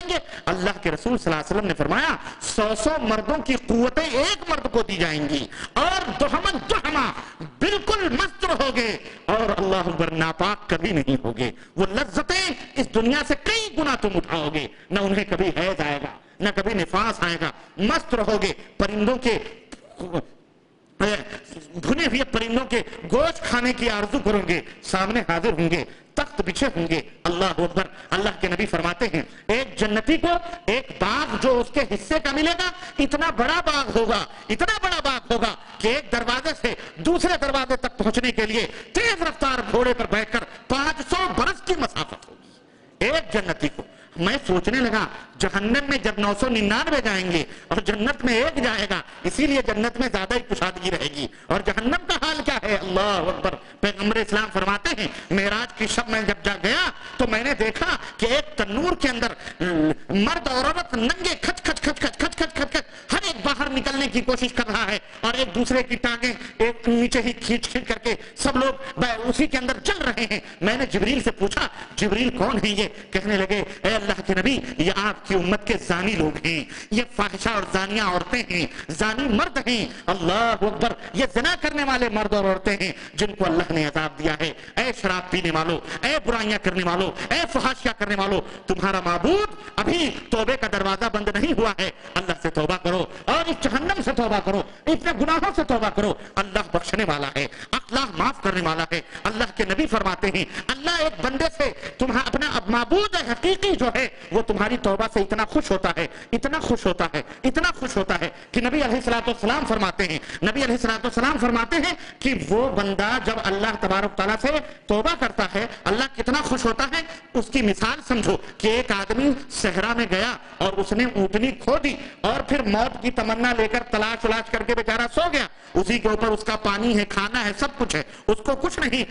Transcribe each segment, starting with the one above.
جائیں گے؟ اللہ کے رسول صلی اللہ علیہ وسلم نے فرمایا 100 مردوں کی قوتیں ایک مرد کو دی جائیں گی، اور دہمن دہما بالکل مست ہوگے اور اللہ اکبر ناپاک کبھی نہیں ہوگے۔ وہ لذتیں اس دنیا سے کئی گنا تم اٹھاؤ گے، نہ انہیں کبھی حیض آئے گا نہ کبھی نفاس آئے گا، مست رہو گے، پرندوں کے بھنے ہوئے پرندوں کے گوشت کھانے کی آرزو کرو گے، سامنے حاضر ہوں گے، تخت بچھے ہوں گے۔ اللہ اکبر۔ اللہ کے نبی فرماتے ہیں ایک جنتی کو ایک باغ جو اس کے حصے کا ملے گا، اتنا بڑا باغ ہوگا، اتنا بڑا باغ ہوگا کہ ایک دروازے سے دوسرے دروازے تک پہنچنے کے لیے تیز رفتار گھوڑے پر بیٹھ کر 500 برس کی مسافت ہوگی ایک جنتی کو۔ میں سوچنے لگا جہنم میں جب 999 جائیں گے اور جنت میں ایک جائے گا، اسی لیے جنت میں زیادہ ہی کشادگی رہے گی، اور جہنم کا حال کیا ہے؟ اللہ اکبر۔ پیغمبر اسلام فرماتے ہیں معراج کی شب میں جب جا گیا تو میں نے دیکھا کہ ایک تنور کے اندر مرد اور عورت ننگے کھچ کھچ کھچ کھچ کھچ کھچ کھچ کھچ ہر ایک باہر نکلنے کی کوشش کر رہا ہے، اور ایک دوسرے کی ٹانگیں ایک نیچے ہی کھینچ کھینچ کر کے سب لوگ اسی کے اندر چل رہے ہیں۔ میں نے جبریل سے پوچھا جبریل کون ہے یہ؟ کہنے لگے اے اللہ کے نبی یہ آپ کی امت کے زانی لوگ ہیں، یہ فاحشہ اور زانیہ عورتیں ہیں، زانی مرد ہیں۔ اللہ اکبر۔ یہ زنا کرنے والے مرد اور عورتیں ہیں جن کو اللہ نے عذاب دیا ہے۔ اے شراب پینے والوں، اے برائیاں کرنے والوں، اے فحاشیہ کرنے والوں، تمہارا معبود ابھی توبے کا دروازہ بند نہیں ہوا ہے، اللہ سے توبہ کرو اور اس جہنم سے توبہ کرو، اتنے گناہوں سے توبہ کرو۔ اللہ بخشنے والا ہے، اللہ معاف کرنے والا ہے۔ اللہ کے نبی فرماتے ہیں اللہ ایک بندے سے اپنا معبود حقیقی جو ہے وہ تمہاری توبہ سے اتنا خوش ہوتا ہے، اتنا خوش ہوتا ہے، اتنا خوش ہوتا ہے کہ نبی علیہ الصلوۃ والسلام فرماتے ہیں کہ وہ بندہ جب اللہ تبارک تعالیٰ سے توبہ کرتا ہے اللہ کتنا خوش ہوتا ہے۔ اس کی مثال سمجھو کہ ایک آدمی صحرا میں گیا اور اس نے اونٹنی کھو دی اور پھر موت کی تمنا لے کر تلاش کر کے بیچارہ سو گیا، اسی کے اوپر اس کا پانی ہے، کھانا ہے، سب کچھ ہے، اس کو کچھ نہیں،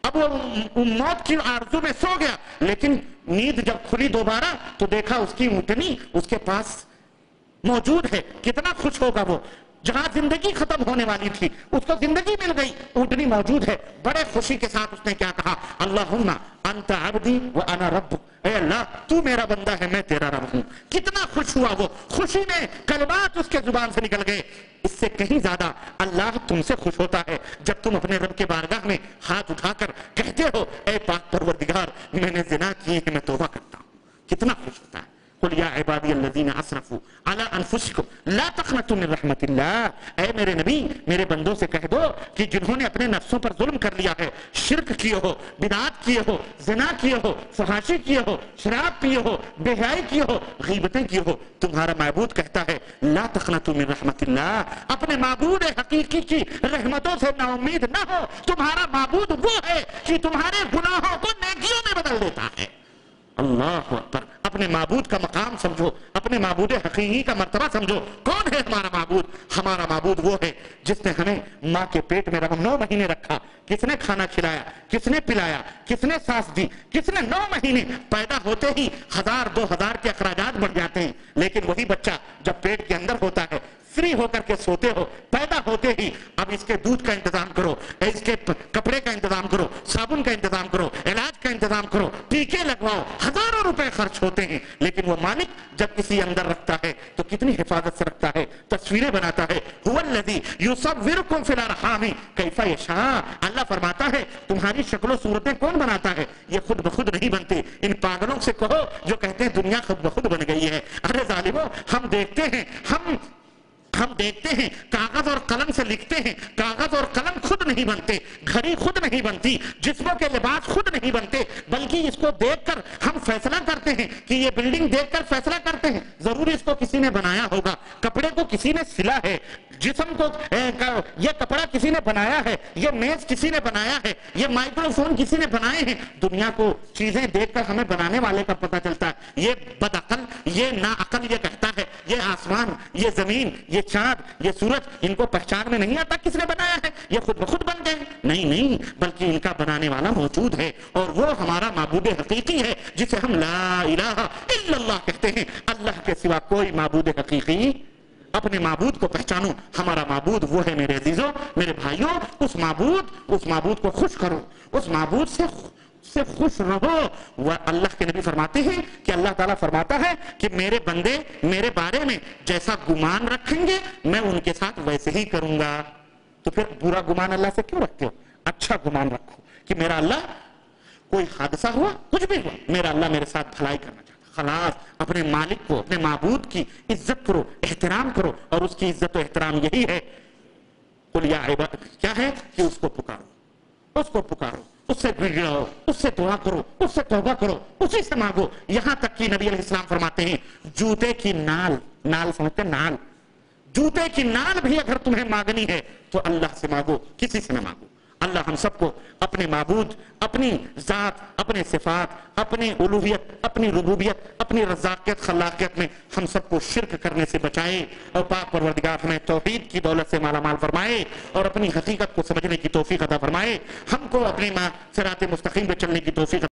اب وہ موت کی آرزو میں سو گیا، لیکن نیند جب کھلی دوبارہ تو دیکھا اس کی اونٹنی اس کے پاس موجود ہے، کتنا خوش ہوگا وہ۔ جہاں زندگی ختم ہونے والی تھی اس کو زندگی مل گئی، اونٹنی موجود ہے، بڑے خوشی کے ساتھ اس نے کیا کہا؟ اللہم انت عبدی وانا ربک، اے اللہ تو میرا بندہ ہے میں تیرا رب ہوں۔ کتنا خوش ہوا وہ، خوشی میں کلمات اس کے زبان سے نکل گئے۔ اس سے کہیں زیادہ اللہ تم سے خوش ہوتا ہے جب تم اپنے رب کے بارگاہ میں ہاتھ اٹھا کر کہتے ہو اے پاک پروردگار میں نے زنا کی ہے، میں توبہ کرتا ہوں، کتنا خوش ہوتا ہے۔ قل یا عبادی الذین اسرفوا علی انفسکم لا تقنطوا من رحمت اللہ، اے میرے نبی میرے بندوں سے کہہ دو کہ جنہوں نے اپنے نفسوں پر ظلم کر لیا ہے، شرک کیے ہو، بدعات کیے ہو، زنا کیے ہو، فحاشی کیے ہو، شراب پیے ہو، بے حیائی کیے ہو، غیبتیں کیے ہو، تمہارا معبود کہتا ہے لا تقنطوا من رحمت اللہ، اپنے معبود حقیقی کی رحمتوں سے نا امید نہ ہو۔ تمہارا معبود وہ ہے کہ تمہارے گناہوں کو نیکیوں میں بدل دیتا ہے۔ اللہ اکبر۔ اپنے معبود کا مقام سمجھو، اپنے معبود حقیقی کا مرتبہ سمجھو۔ کون ہے ہمارا معبود؟ ہمارا معبود وہ ہے جس نے ہمیں ماں کے پیٹ میں 9 مہینے رکھا، کس نے کھانا کھلایا، کس نے پلایا، کس نے سانس دی، کس نے 9 مہینے پیدا ہوتے ہی 1000 2000 کے اخراجات بڑھ جاتے ہیں، لیکن وہی بچہ جب پیٹ کے اندر ہوتا ہے فری ہو کر کے سوتے ہو، پیدا ہوتے ہی اب اس کے دودھ کا انتظام کرو، اس کے کپڑے کا انتظام کرو، صابن کا انتظام کرو، علاج کا انتظام کرو، ٹیکے لگواؤ، ہزاروں روپے خرچ ہوتے ہیں، لیکن وہ مالک جب کسی اندر رکھتا ہے تو کتنی حفاظت سے رکھتا ہے، تصویریں بناتا ہے۔ هو الذی یصورکم فی الارحام کیف یشاء، اللہ فرماتا ہے تمہاری شکل و صورتیں کون بناتا ہے؟ یہ خود بخود نہیں بنتے۔ ان پاگلوں سے کہو جو کہتے ہیں دنیا خود بخود بن گئی ہے، ارے ظالموں ہم دیکھتے ہیں، ہم دیکھتے ہیں کاغذ اور قلم سے لکھتے ہیں، کاغذ اور قلم خود نہیں بنتے، گھڑی خود نہیں بنتی، جسموں کے لباس خود نہیں بنتے، بلکہ اس کو دیکھ کر ہم فیصلہ کرتے ہیں کہ یہ بلڈنگ دیکھ کر فیصلہ کرتے ہیں ضرور اس کو کسی نے بنایا ہوگا، کپڑے کو کسی نے سلا ہے، جسم کو یہ کپڑا کسی نے بنایا ہے، یہ میز کسی نے بنایا ہے، یہ مائکرو فون کسی نے بنائے ہیں۔ دنیا کو چیزیں دیکھ کر ہمیں بنانے والے کا پتہ چلتا ہے۔ یہ بدعقل، یہ ناعقل یہ کہتا ہے یہ آسمان، یہ زمین، یہ چاند، یہ سورج ان کو پہچان میں نہیں آتا کس نے بنایا ہے، یہ خود بخود بن گئے۔ نہیں، بلکہ ان کا بنانے والا موجود ہے، اور وہ ہمارا معبود حقیقی ہے جسے ہم لا الہ الا اللہ کہتے ہیں۔ اللہ کے سوا کوئی معبود حقیقی، اپنے معبود کو پہچانو۔ ہمارا معبود وہ ہے میرے عزیزوں، میرے بھائیوں، اس معبود کو خوش کرو، اس معبود سے سے خوش رہو. وہ اللہ کے نبی فرماتے ہیں کہ اللہ تعالیٰ فرماتا ہے کہ میرے بندے میرے بارے میں جیسا گمان رکھیں گے میں ان کے ساتھ ویسے ہی کروں گا. تو پھر برا گمان اللہ سے کیوں رکھتے ہو؟ اچھا گمان رکھو کہ میرا اللہ، کوئی حادثہ ہوا، کچھ بھی ہوا، میرا اللہ میرے ساتھ بھلائی کرنا چاہتا. خلاص اپنے مالک کو، اپنے معبود کی عزت کرو، احترام کرو، اور اس کی عزت و احترام یہی ہے قل یا عباد، کیا ہے کہ اس کو پکارو، اس کو پکارو، اس سے گڑگڑاؤ، اس سے دعا کرو، اس سے توبہ کرو، اسی سے مانگو. یہاں تک کہ نبی علیہ السلام فرماتے ہیں جوتے کی نال، نال سمجھتے ہیں نال، جوتے کی نال بھی اگر تمہیں مانگنی ہے تو اللہ سے مانگو، کسی سے نہ مانگو. اللہ ہم سب کو اپنے معبود، اپنی ذات، اپنے صفات، اپنی الوہیت، اپنی ربوبیت، اپنی رزاقیت، خلاقیت میں ہم سب کو شرک کرنے سے بچائے، اور پاک پروردگار ہمیں توحید کی دولت سے مالا مال فرمائے اور اپنی حقیقت کو سمجھنے کی توفیق عطا فرمائے. ہم کو اپنی صراط مستقیم پہ چلنے کی توفیق